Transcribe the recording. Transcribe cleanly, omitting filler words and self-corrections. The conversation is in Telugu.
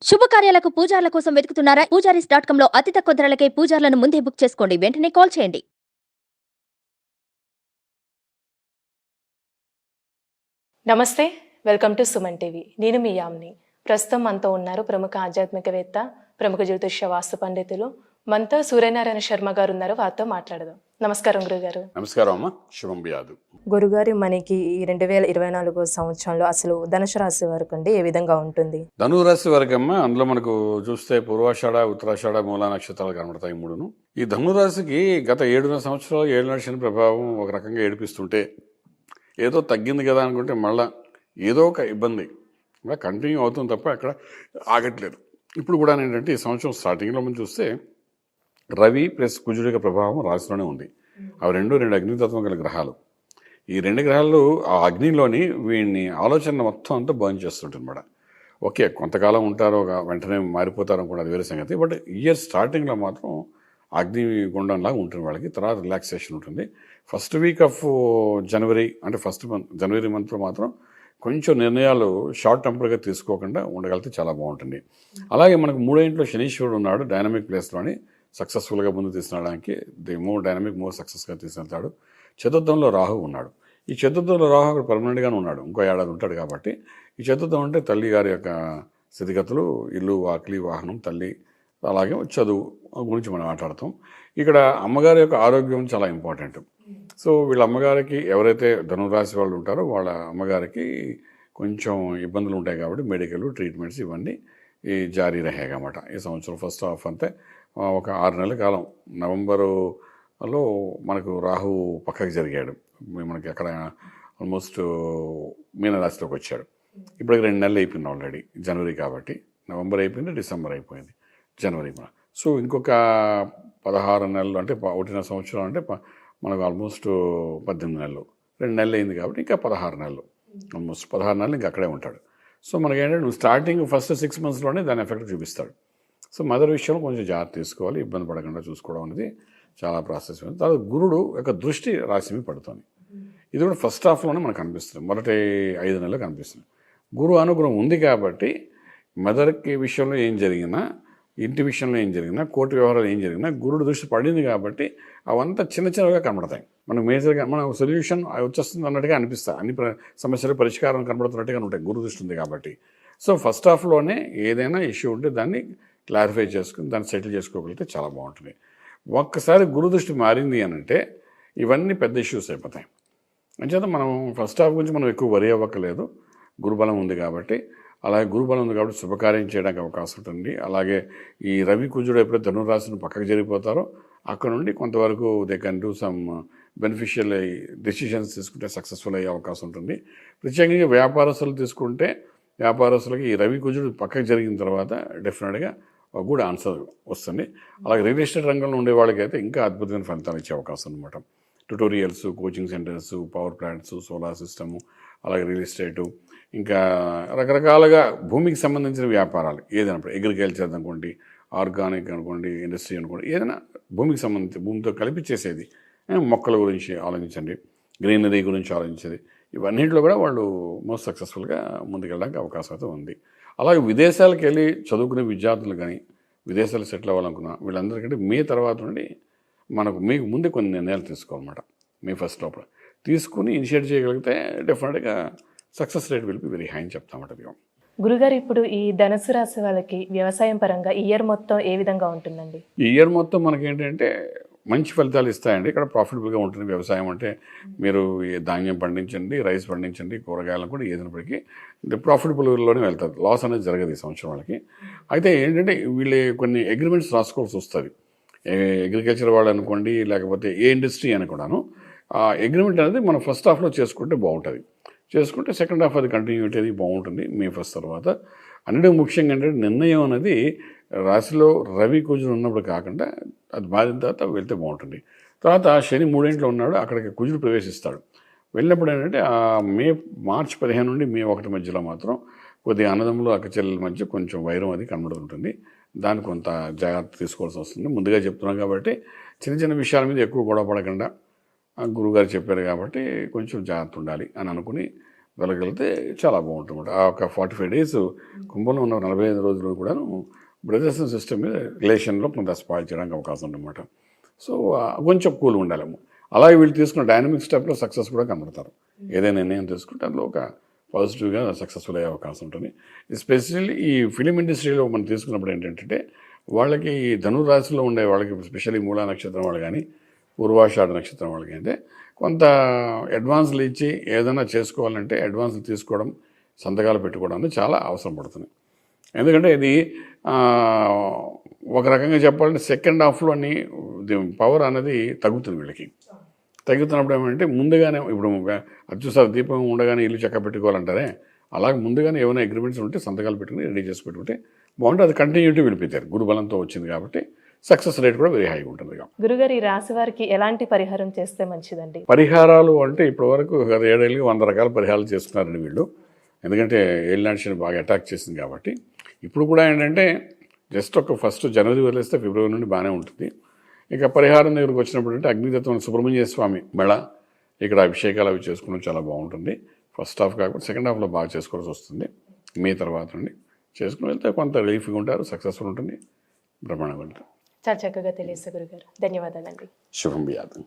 శుభకార్యాలకు పూజార్ల కోసం వెతుకుతున్నారా? పూజారీస్.com లో అతి తక్కువ ధరలకే పూజార్లను ముందే బుక్ చేసుకోండి. వెంటనే కాల్ చేయండి. నమస్తే, వెల్కమ్ టు సుమన్ టీవీ. నేను మీ యామ్ని. ప్రస్తుతం మనతో ఉన్నారు ప్రముఖ ఆధ్యాత్మికవేత్త, ప్రముఖ జ్యోతిష్య వాస్తు పండితులు మనతో సూర్యనారాయణ శర్మ గారు ఉన్నారు. వారితో మాట్లాడదాం. నమస్కారం గురుగారు. నమస్కారం అమ్మ, శుభం బియాదు. గురుగారు, మనకి 2024 సంవత్సరంలో అసలు ధనుసు రాశి వరకు అండి ఏ విధంగా ఉంటుంది? ధనురాశి వరకు అమ్మ, అందులో మనకు చూస్తే పూర్వాషాఢ, ఉత్తరాషాఢ, మూలా నక్షత్రాలు కనబడతాయి మూడును. ఈ ధనురాశికి గత 7.5 సంవత్సరాలు 7 శని ప్రభావం ఒక రకంగా ఏడిపిస్తుంటే ఏదో తగ్గింది కదా అనుకుంటే మళ్ళా ఏదో ఒక ఇబ్బంది కంటిన్యూ అవుతుంది తప్ప అక్కడ ఆగట్లేదు. ఇప్పుడు కూడా ఏంటంటే ఈ సంవత్సరం స్టార్టింగ్లో మనం చూస్తే రవి ప్లస్ కుజుడి యొక్క ప్రభావం రాశిలోనే ఉంది. అవి రెండు అగ్నితత్వం గల గ్రహాలు. ఈ రెండు గ్రహాలు ఆ అగ్నిలోని వీడిని ఆలోచన మొత్తం అంతా బర్న్ చేస్తుంటుంది అన్నమాట. ఓకే, కొంతకాలం ఉంటారో వెంటనే మారిపోతారు అనుకోండి, అది వేరే సంగతి. బట్ ఇయర్ స్టార్టింగ్లో మాత్రం అగ్ని గుండంలాగా ఉంటుంది వాళ్ళకి. తర్వాత రిలాక్సేషన్ ఉంటుంది. ఫస్ట్ వీక్ ఆఫ్ జనవరి అంటే జనవరి మంత్లో మాత్రం కొంచెం నిర్ణయాలు షార్ట్ టెంపర్గా తీసుకోకుండా ఉండగలిగితే చాలా బాగుంటుంది. అలాగే మనకు 3వ ఇంట్లో శనీశ్వరుడు ఉన్నాడు, డైనమిక్ ప్లేస్లోని సక్సెస్ఫుల్గా ముందు తీసుకురావడానికి మోర్ డైనమిక్, మోర్ సక్సెస్గా తీసుకెళ్తాడు. చతుర్థంలో రాహు ఉన్నాడు. ఈ చతుర్థంలో రాహు అక్కడ పర్మనెంట్గానే ఉన్నాడు, ఇంకో ఏడాది ఉంటాడు. కాబట్టి ఈ చతుర్థం అంటే తల్లి గారి యొక్క స్థితిగతులు, ఇల్లు, వాకిలి, వాహనం, తల్లి, అలాగే చదువు గురించి మనం మాట్లాడతాం. ఇక్కడ అమ్మగారి యొక్క ఆరోగ్యం చాలా ఇంపార్టెంట్. సో వీళ్ళ అమ్మగారికి, ఎవరైతే ధనురాశి వాళ్ళు ఉంటారో వాళ్ళ అమ్మగారికి కొంచెం ఇబ్బందులు ఉంటాయి. కాబట్టి మెడికల్ ట్రీట్మెంట్స్ ఇవన్నీ ఈ జారీ రహేగా అన్నమాట. ఈ సంవత్సరం ఫస్ట్ హాఫ్ అంతే ఒక 6 నెలల కాలం. నవంబరులో మనకు రాహు పక్కకి జరిగాడు, మనకి అక్కడ ఆల్మోస్ట్ మీనరాశిలోకి వచ్చాడు. ఇప్పటికి 2 నెలలు అయిపోయింది ఆల్రెడీ. జనవరి కాబట్టి నవంబర్ అయిపోయింది, డిసెంబర్ అయిపోయింది, జనవరి. సో ఇంకొక 16 నెలలు అంటే 1.5 సంవత్సరం అంటే మనకు ఆల్మోస్ట్ 18 నెలలు, 2 నెలలు అయింది. కాబట్టి ఇంకా 16 నెలలు, ఆల్మోస్ట్ 16 నెలలు ఇంకా అక్కడే ఉంటాడు. సో మనకేంటంటే నువ్వు స్టార్టింగ్ ఫస్ట్ 6 మంత్స్లోనే దాని ఎఫెక్ట్ చూపిస్తాడు. సో మదర్ విషయంలో కొంచెం జాగ్రత్త తీసుకోవాలి, ఇబ్బంది పడకుండా చూసుకోవడం అనేది చాలా ప్రాసెస్. తర్వాత గురుడు యొక్క దృష్టి రాశి మీద పడుతుంది. ఇది కూడా ఫస్ట్ హాఫ్లోనే మనకు కనిపిస్తుంది, మొదటి 5 నెలలు కనిపిస్తుంది. గురువు అనుగ్రహం ఉంది కాబట్టి మదర్కి విషయంలో ఏం జరిగినా, ఇంటి విషయంలో ఏం జరిగినా, కోర్టు వ్యవహారాలు ఏం జరిగినా గురుడు దృష్టి పడింది కాబట్టి అవంతా చిన్నగా కనబడతాయి. మనకు మేజర్గా మన సొల్యూషన్ వచ్చేస్తుంది అన్నట్టుగా అనిపిస్తాయి. అన్ని సమస్యలు పరిష్కారం కనబడుతున్నట్టుగా ఉంటాయి గురు దృష్టి ఉంది కాబట్టి. సో ఫస్ట్ హాఫ్లోనే ఏదైనా ఇష్యూ ఉంటే దాన్ని క్లారిఫై చేసుకుని దాన్ని సెటిల్ చేసుకోగలిగితే చాలా బాగుంటుంది. ఒక్కసారి గురు దృష్టి మారింది అని అంటే ఇవన్నీ పెద్ద ఇష్యూస్ అయిపోతాయి. అంచేత మనం ఫస్ట్ హాఫ్ గురించి మనం ఎక్కువ వరి అవ్వక్కలేదు, గురుబలం ఉంది కాబట్టి. అలాగే గురుబలం ఉంది కాబట్టి శుభకార్యం చేయడానికి అవకాశం ఉంటుంది. అలాగే ఈ రవి కుజుడు ఎప్పుడైతే ధనురాశిని పక్కకు జరిగిపోతారో అక్కడ నుండి కొంతవరకు they can do some beneficial decisions తీసుకుంటే సక్సెస్ఫుల్ అయ్యే అవకాశం ఉంటుంది. ప్రత్యేకంగా వ్యాపారస్తులు తీసుకుంటే వ్యాపారస్తులకి ఈ రవి కుజుడు పక్కకు జరిగిన తర్వాత డెఫినెట్గా గుడ్ ఆన్సర్ వస్తుంది. అలాగే రియల్ ఎస్టేట్ రంగంలో ఉండే వాళ్ళకైతే ఇంకా అద్భుతమైన ఫలితాలు ఇచ్చే అవకాశం అనమాట. Tutorials, coaching centres, power plants, solar system, అలాగే రియల్ ఎస్టేటు, ఇంకా రకరకాలుగా భూమికి సంబంధించిన వ్యాపారాలు ఏదైనా, అగ్రికల్చర్ అనుకోండి, ఆర్గానిక్ అనుకోండి, ఇండస్ట్రీ అనుకోండి, ఏదైనా భూమికి సంబంధించి భూమితో కలిపి చేసేది, మొక్కల గురించి ఆలోచించండి, గ్రీనరీ గురించి ఆలోచించేది, ఇవన్నింటిలో కూడా వాళ్ళు మోస్ట్ సక్సెస్ఫుల్గా ముందుకెళ్ళడానికి అవకాశం అయితే ఉంది. అలాగే విదేశాలకు వెళ్ళి చదువుకునే విద్యార్థులు కానీ, విదేశాలు సెటిల్ అవ్వాలనుకున్న వీళ్ళందరికంటే మే తర్వాత నుండి మీకు ముందే కొన్ని నిర్ణయాలు తీసుకోవాలన్నమాట. మే ఫస్ట్ లోపల తీసుకుని ఇనిషియేట్ చేయగలిగితే డెఫినెట్గా success rate will be very high అని చెప్తామట. గురుగారు, ఇప్పుడు ఈ ధనుసు రాశి వాళ్ళకి వ్యవసాయం పరంగా ఇయర్ మొత్తం ఏ విధంగా ఉంటుందండి? ఈ ఇయర్ మొత్తం మనకేంటంటే మంచి ఫలితాలు ఇస్తాయండి. ఇక్కడ ప్రాఫిటబుల్గా ఉంటుంది వ్యవసాయం అంటే. మీరు ధాన్యం పండించండి, రైస్ పండించండి, కూరగాయలను కూడా ఏదైనప్పటికీ ప్రాఫిటబుల్లోనే వెళ్తారు. లాస్ అనేది జరగదు ఈ సంవత్సరం వాళ్ళకి. అయితే ఏంటంటే వీళ్ళు కొన్ని అగ్రిమెంట్స్ రాసుకోవాల్సి వస్తుంది. అగ్రికల్చర్ వాళ్ళు అనుకోండి, లేకపోతే ఏ ఇండస్ట్రీ అని కూడాను ఆ అగ్రిమెంట్ అనేది మనం ఫస్ట్ హాఫ్లో చేసుకుంటే బాగుంటుంది. చేసుకుంటే సెకండ్ హాఫ్ అది కంటిన్యూటీ అది బాగుంటుంది మే ఫస్ట్ తర్వాత. అన్నిటి ముఖ్యంగా ఏంటంటే నిర్ణయం అనేది రాశిలో రవి కుజుడు ఉన్నప్పుడు కాకుండా అది మారిన తర్వాత వెళ్తే బాగుంటుంది. తర్వాత శని 3వ ఇంట్లో ఉన్నాడు, అక్కడికి కుజుడు ప్రవేశిస్తాడు. వెళ్ళినప్పుడు ఏంటంటే మార్చి 15 నుండి మే 1 మధ్యలో మాత్రం కొద్దిగా అన్నదమ్ములు అక్కచెల్లెల మధ్య కొంచెం వైరం అది కనబడుతుంటుంది. దాన్ని కొంత జాగ్రత్త తీసుకోవాల్సి వస్తుంది. ముందుగా చెప్తున్నాం కాబట్టి చిన్న చిన్న విషయాల మీద ఎక్కువ గొడవ పడకుండా గురువుగారు చెప్పారు కాబట్టి కొంచెం జాగ్రత్త ఉండాలి అని అనుకుని వెళ్ళగలిగితే చాలా బాగుంటుంది. ఆ ఒక 45 days కుంభంలో ఉన్న 45 రోజులు కూడాను బ్రదర్స్ సిస్టమ్ మీద రిలేషన్లో కొంత స్పాయిల్ చేయడానికి అవకాశం ఉందన్నమాట. సో కొంచెం కూల్ ఉండాలేమో. అలాగే వీళ్ళు తీసుకున్న డైనమిక్ స్టెప్లో సక్సెస్ కూడా కనబడతారు. ఏదైనా నిర్ణయం తీసుకుంటే అందులో ఒక పాజిటివ్గా సక్సెస్ఫుల్ అయ్యే అవకాశం ఉంటుంది. ఎస్పెషల్లీ ఈ ఫిలిం ఇండస్ట్రీలో మనం తీసుకున్నప్పుడు ఏంటంటే వాళ్ళకి ఈ ధనురాశిలో ఉండే వాళ్ళకి ఎస్పెషల్లీ మూలా నక్షత్రం వాళ్ళు కానీ పూర్వాషాఢ నక్షత్రం వాళ్ళకి అయితే కొంత అడ్వాన్స్లు ఇచ్చి ఏదైనా చేసుకోవాలంటే అడ్వాన్స్లు తీసుకోవడం, సంతకాలు పెట్టుకోవడం అనేది చాలా అవసరం పడుతుంది. ఎందుకంటే ఇది ఒక రకంగా చెప్పాలంటే సెకండ్ హాఫ్లోని పవర్ అనేది తగ్గుతుంది వీళ్ళకి. తగ్గుతున్నప్పుడు ఏమంటే ముందుగానే ఇప్పుడు అచ్చుసారి దీపం ఉండగానే ఇల్లు చక్క పెట్టుకోవాలంటారే, అలాగే ముందుగానే ఏమైనా అగ్రిమెంట్స్ ఉంటే సంతకాలు పెట్టుకుని రెడీ చేసి పెట్టుకుంటే బాగుంటుంది. అది కంటిన్యూటీ వెళ్ళిపోతారు. గురుబలంతో వచ్చింది కాబట్టి సక్సెస్ రేట్ కూడా వెరీ హైగా ఉంటుంది. గురుగారు, ఈ రాశి వారికి ఎలాంటి పరిహారం చేస్తే మంచిదండి? పరిహారాలు అంటే ఇప్పటివరకు గత 7 ఏళ్ళకి 100 రకాల పరిహారాలు చేస్తున్నారండి వీళ్ళు. ఎందుకంటే ఏలినాటి శని బాగా అటాక్ చేసింది కాబట్టి. ఇప్పుడు కూడా ఏంటంటే జస్ట్ ఒక ఫస్ట్ జనవరి వదిలేస్తే ఫిబ్రవరి నుండి బాగానే ఉంటుంది. ఇక పరిహారం దగ్గరకు వచ్చినప్పుడు అంటే అగ్నితత్వం సుబ్రహ్మణ్య స్వామి మెళ ఇక్కడ అభిషేకాలు అవి చేసుకోవడం చాలా బాగుంటుంది. ఫస్ట్ హాఫ్ కాకపోతే సెకండ్ హాఫ్లో బాగా చేసుకోవాల్సి వస్తుంది. మే తర్వాత నుండి చేసుకుని వెళ్తే కొంత రిలీఫ్గా ఉంటారు, సక్సెస్ఫుల్ ఉంటుంది, బ్రహ్మాండంగా ఉంటుంది. చాలా చక్కగా తెలియదు గురుగారు. ధన్యవాదాలండి. శుభం వ్యాధం.